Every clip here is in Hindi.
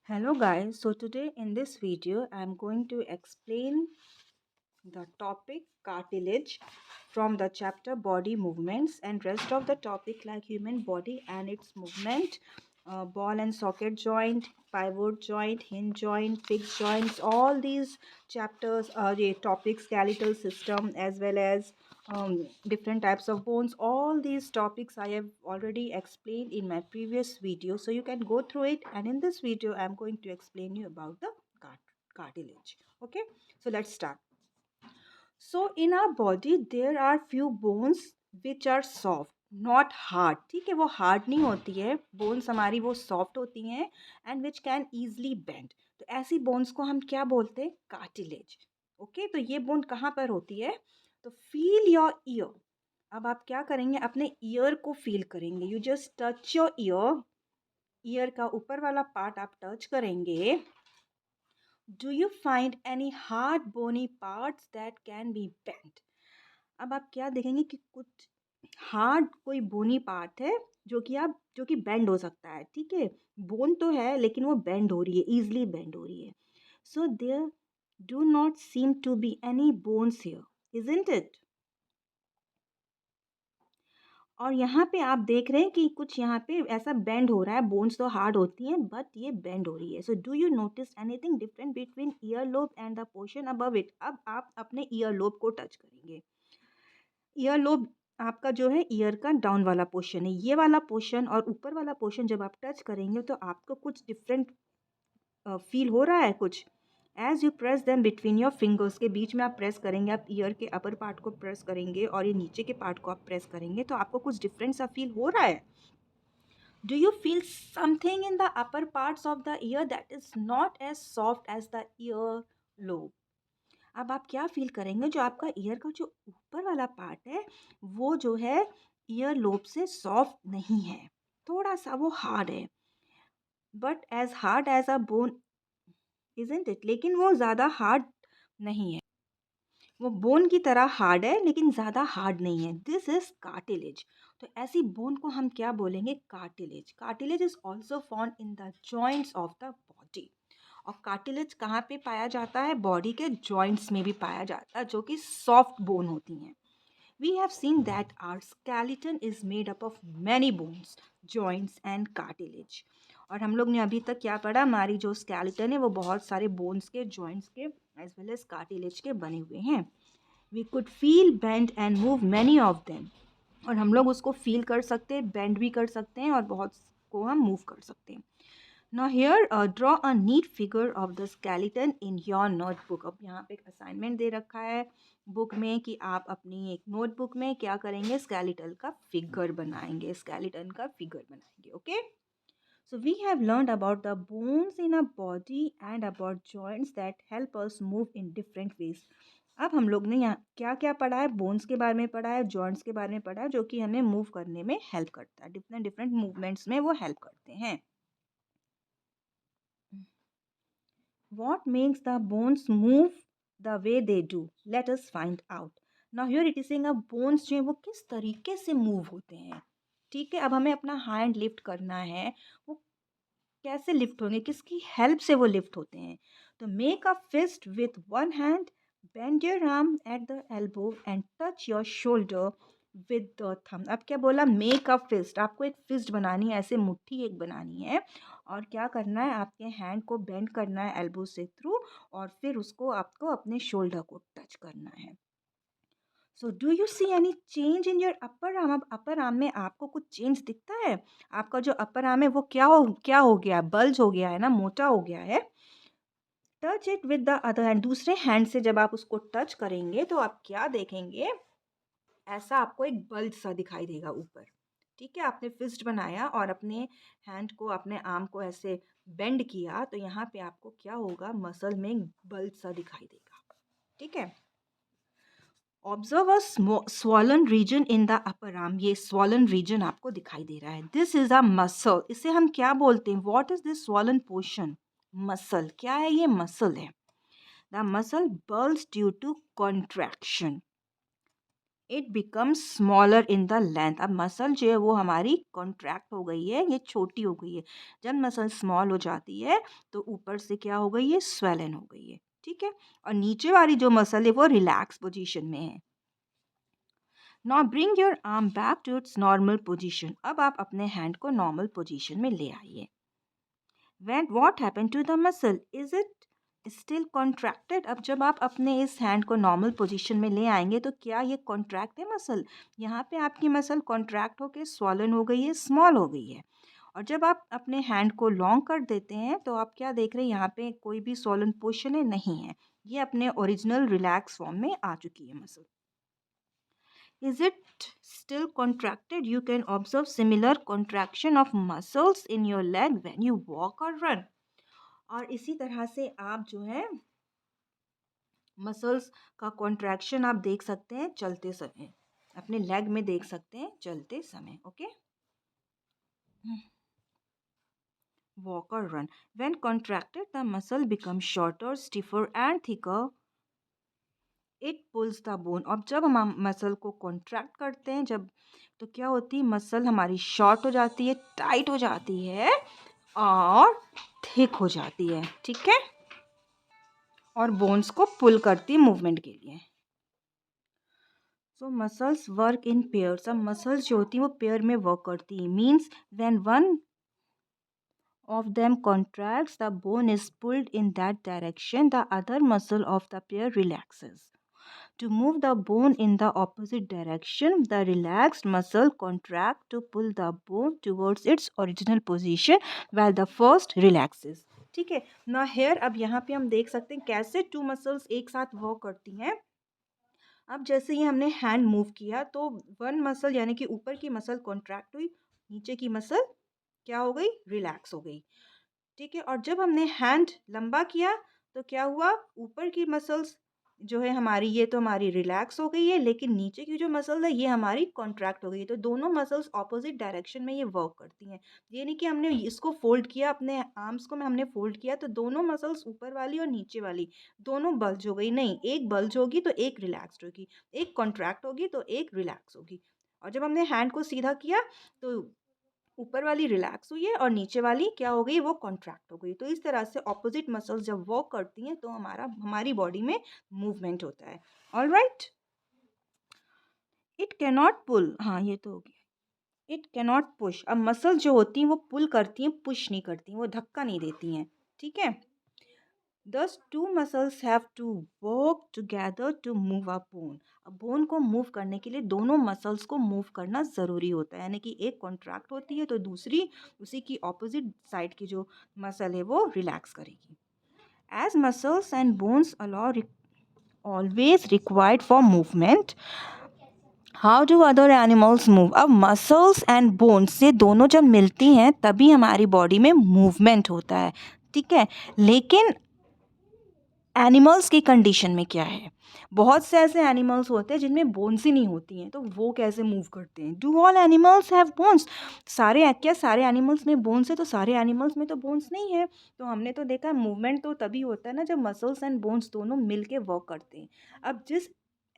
Hello guys, so today in this video I am going to explain the topic cartilage from the chapter body movements and rest of the topic like human body and its movement, ball and socket joint, pivot joint, hinge joint, fixed joints, all these chapters are the topic skeletal system as well as different types of bones. All these topics I have already explained in my previous video, so you can go through it, and in this video I am going to explain you about the cartilage. Okay, so let's start. So in our body there are few bones which are soft, not hard. ठीक है, वो hard नहीं होती है, bones हमारी वो soft होती हैं and which can easily bend. तो ऐसी bones को हम क्या बोलते हैं? Cartilage. ओके, तो ये बोन कहाँ पर होती है? तो feel your ear. अब आप क्या करेंगे? अपने ईयर को फील करेंगे. You just touch your ear. Ear का ऊपर वाला पार्ट आप टच करेंगे. Do you find any hard bony parts that can be bent? अब आप क्या देखेंगे कि कुछ हार्ड कोई बोनी पार्ट है जो कि बेंड हो सकता है. ठीक है, बोन तो है लेकिन वो बेंड हो रही है, इजिली बेंड हो रही है. So there do not seem to be any bones here, isn't it? और यहाँ पे आप देख रहे हैं कि कुछ यहाँ पे ऐसा बेंड हो रहा है. बोन्स तो हार्ड होती हैं बट ये बेंड हो रही है. So do you notice anything different between ear lobe and the portion above it? अब आप अपने ईयर लोब को टच करेंगे. ईयर लोब आपका जो है ईयर का डाउन वाला पोर्शन है. ये वाला पोर्शन और ऊपर वाला पोर्शन जब आप टच करेंगे तो आपको कुछ डिफरेंट फील हो रहा है कुछ. As you press them between your fingers, के बीच में आप प्रेस करेंगे, आप ईयर के अपर पार्ट को प्रेस करेंगे और ये नीचे के पार्ट को आप प्रेस करेंगे तो आपको कुछ डिफरेंट सा फील हो रहा है. Do you feel something in the upper parts of the ear that is not as soft as the ear lobe? अब आप क्या फील करेंगे? जो आपका ईयर का जो ऊपर वाला पार्ट है वो जो है ईयर लोब से सॉफ्ट नहीं है, थोड़ा सा वो हार्ड है. But as hard as a bone, isn't it? लेकिन वो ज़्यादा हार्ड नहीं है. वो बोन की तरह हार्ड है लेकिन ज़्यादा हार्ड नहीं है. This is cartilage. तो ऐसी बोन को हम क्या बोलेंगे? Cartilage. Cartilage is also found in the joints of the body. और कार्टिलेज कहाँ पे पाया जाता है? बॉडी के जॉइंट्स में भी पाया जाता है जो कि सॉफ्ट बोन होती हैं. We have seen that our skeleton is made up of many bones, joints and cartilage. और हम लोग ने अभी तक क्या पढ़ा? हमारी जो skeleton है वो बहुत सारे bones के, joints के as well as cartilage के बने हुए हैं. We could feel, bend and move many of them. और हम लोग उसको फील कर सकते हैं, बेंड भी कर सकते हैं और बहुत को हम मूव कर सकते हैं. Now here draw a neat figure of the skeleton in your notebook. अब यहाँ पे एक असाइनमेंट दे रखा है बुक में कि आप अपनी एक नोटबुक में क्या करेंगे? स्केलेटल का फिगर बनाएंगे, स्केलेटन का फिगर बनाएंगे. Okay, so we have learned about the bones in our body and about joints that help us move in different ways. अब हम लोग ने यहाँ क्या क्या पढ़ा है? बोन्स के बारे में पढ़ा है, जॉइंट्स के बारे में पढ़ा है जो कि हमें मूव करने में हेल्प करता है, डिफरेंट डिफरेंट मूवमेंट्स में वो हेल्प करते हैं. What makes the bones move the way they do? Let us find out. Now here it is saying अब bones जो है वो किस तरीके से मूव होते हैं. ठीक है, अब हमें अपना हैंड लिफ्ट करना है. वो कैसे लिफ्ट होंगे? किसकी हेल्प से वो लिफ्ट होते हैं? तो make a fist with one hand, bend your arm at the elbow and touch your shoulder with the thumb. अब क्या बोला? Make a fist. आपको एक फिस्ट बनानी है, ऐसे मुट्ठी एक बनानी है और क्या करना है? आपके हैंड को बेंड करना है एल्बो से थ्रू और फिर उसको आपको अपने शोल्डर को टच करना है. So do you see any change in your upper arm? अब अपर आर्म में आपको कुछ चेंज दिखता है? आपका जो अपर आर्म है वो क्या हो गया? बल्ज हो गया है ना, मोटा हो गया है. Touch it with the other hand. दूसरे हैंड से जब आप उसको टच करेंगे तो आप क्या देखेंगे? ऐसा आपको एक बल्ज सा दिखाई देगा ऊपर. ठीक है, आपने फिस्ट बनाया और अपने हैंड को, अपने आर्म को ऐसे बेंड किया तो यहाँ पे आपको क्या होगा? मसल में एक बल्ज सा दिखाई देगा. ठीक है, observe a swollen region in the upper arm. ये स्वॉलन रीजन आपको दिखाई दे रहा है. This is a muscle. इसे हम क्या बोलते हैं? What is this swollen portion? Muscle. क्या है? ये मसल है. The muscle bulges due to contraction. It becomes smaller in the length. अब मसल जो है वो हमारी कॉन्ट्रैक्ट हो गई है, ये छोटी हो गई है। जब मसल स्मॉल हो जाती है तो ऊपर से क्या हो गई है, स्वेलन हो गई है, ठीक है। और नीचे वाली जो मसल है वो रिलैक्स पोजीशन में है। Now bring your arm back to its normal position. अब आप अपने हैंड को नॉर्मल पोजीशन में ले आइए। When what happened to the muscle? Is it still contracted? अब जब आप अपने इस हैंड को नॉर्मल पोजीशन में ले आएंगे तो क्या ये कॉन्ट्रैक्ट है मसल? यहाँ पे आपकी मसल कॉन्ट्रैक्ट होकर स्वॉलन हो गई है, स्मॉल हो गई है। और जब आप अपने हैंड को लॉन्ग कर देते हैं तो आप क्या देख रहे हैं, यहाँ पे कोई भी स्वॉलन पोजिशन है नहीं है, ये अपने ओरिजिनल रिलैक्स फॉर्म में आ चुकी है muscle. Is it still contracted? You can observe similar contraction of muscles in your leg when you walk or run. और इसी तरह से आप जो है मसल्स का कॉन्ट्रैक्शन आप देख सकते हैं चलते समय, अपने लेग में देख सकते हैं चलते समय। Okay, walk or run. When contracted, the muscle becomes shorter, stiffer and thicker. It pulls the bone. अब जब हम मसल को कॉन्ट्रैक्ट करते हैं जब, तो क्या होती है, मसल हमारी शॉर्ट हो जाती है, टाइट हो जाती है और थिक हो जाती है, ठीक है, और बोन्स को पुल करती है मूवमेंट के लिए। सो मसल्स वर्क इन पेयर्स। अब मसल्स जो होती हैं वो पेयर में वर्क करती हैं। Means when one of them contracts, the bone is pulled in that direction, the other muscle of the pair relaxes. To move the bone in the opposite direction, the relaxed muscle contract to pull the bone towards its original position while the first relaxes. ठीक है ना। हेयर अब यहाँ पे हम देख सकते हैं कैसे टू मसल्स एक साथ वर्क करती हैं। अब जैसे ही हमने हैंड मूव किया तो वन मसल यानी कि ऊपर की मसल कॉन्ट्रैक्ट हुई, नीचे की मसल क्या हो गई, रिलैक्स हो गई, ठीक है। और जब हमने हैंड लंबा किया तो क्या हुआ, ऊपर की मसल्स जो है हमारी, ये तो हमारी रिलैक्स हो गई है, लेकिन नीचे की जो मसल है ये हमारी कॉन्ट्रैक्ट हो गई है। तो दोनों मसल्स ऑपोजिट डायरेक्शन में ये वर्क करती हैं। ये नहीं कि हमने इसको फोल्ड किया, अपने आर्म्स को में हमने फोल्ड किया तो दोनों मसल्स ऊपर वाली और नीचे वाली दोनों बल्ज हो गई, नहीं, एक बल्ज होगी तो एक रिलैक्स्ड होगी, एक कॉन्ट्रैक्ट होगी तो एक रिलैक्स होगी। और जब हमने हैंड को सीधा किया तो ऊपर वाली रिलैक्स हुई है और नीचे वाली क्या हो गई, वो कॉन्ट्रैक्ट हो गई। तो इस तरह से ऑपोजिट मसल्स जब वर्क करती हैं तो हमारी बॉडी में मूवमेंट होता है। ऑल राइट, इट कैनॉट पुल, हाँ ये तो हो गया। It cannot push. अब मसल जो होती हैं वो पुल करती हैं, पुश नहीं करती, वो धक्का नहीं देती हैं, ठीक है। Thus two muscles have to work together to move a bone. अब बोन को मूव करने के लिए दोनों मसल्स को मूव करना ज़रूरी होता है, यानी कि एक कॉन्ट्रैक्ट होती है तो दूसरी उसी की ऑपोजिट साइड की जो मसल है वो रिलैक्स करेगी। As muscles and bones always required for movement, how do other animals move. अब मसल्स एंड बोन्स से दोनों जब मिलती हैं तभी हमारी बॉडी में मूवमेंट होता है, ठीक है। लेकिन एनिमल्स की कंडीशन में क्या है, बहुत से ऐसे एनिमल्स होते हैं जिनमें बोन्स ही नहीं होती हैं, तो वो कैसे मूव करते हैं। Do all animals have bones. क्या सारे एनिमल्स में बोन्स है, तो सारे एनिमल्स में तो बोन्स नहीं है। तो हमने तो देखा मूवमेंट तो तभी होता है ना जब मसल्स एंड बोन्स दोनों मिल के वर्क करते हैं। अब जिस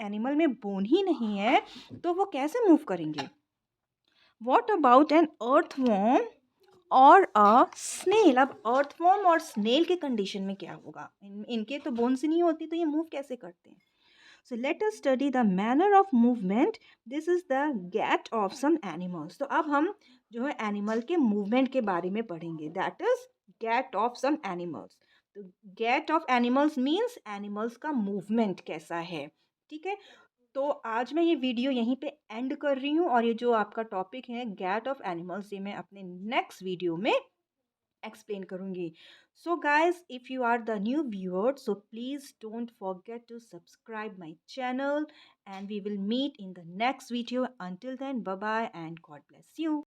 एनिमल में बोन ही नहीं है तो वो कैसे मूव करेंगे। वॉट अबाउट एन अर्थवॉर्म और अ स्नेल। अब अर्थवॉर्म और स्नेल के कंडीशन में क्या होगा, इनके तो बोन्स ही नहीं होती तो ये मूव कैसे करते हैं। So let us study the manner of movement. This is the gait of some animals. तो अब हम जो है एनिमल के मूवमेंट के बारे में पढ़ेंगे, that is gait of some animals. तो gait of animals means animals का मूवमेंट कैसा है, ठीक है। तो आज मैं ये वीडियो यहीं पे एंड कर रही हूँ और ये जो आपका टॉपिक है गैट ऑफ एनिमल्स, ये मैं अपने नेक्स्ट वीडियो में एक्सप्लेन करूँगी। So guys, if you are the new viewer, so please don't forget to subscribe my channel and we will meet in the next video. Until then, bye bye and God bless you.